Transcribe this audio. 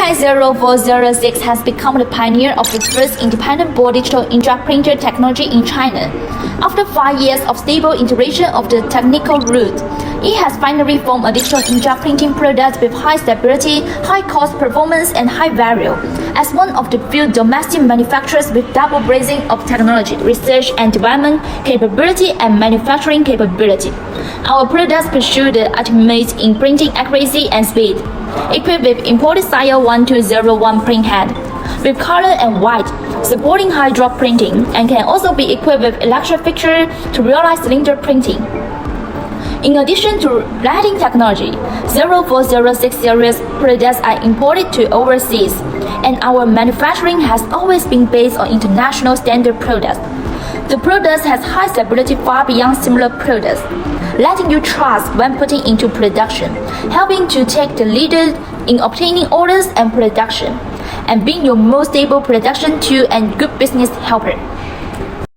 Nocai 0406 has become the pioneer of the first independent board digital inkjet printer technology in China. After 5 years of stable iteration of the technical route, it has finally formed a digital inkjet printing product with high stability, high cost performance, and high value. As one of the few domestic manufacturers with double brazing of technology, research and development capability, and manufacturing capability, our products pursue the ultimate in printing accuracy and speed. Equipped with imported style 1201 print head, with color and white, supporting high drop printing, and can also be equipped with electric fixture to realize cylinder printing. In addition to lighting technology, 0406 series products are imported to overseas, and our manufacturing has always been based on international standard products. The product has high stability far beyond similar products, letting you trust when putting into production, helping to take the lead in obtaining orders and production, and being your most stable production tool and good business helper.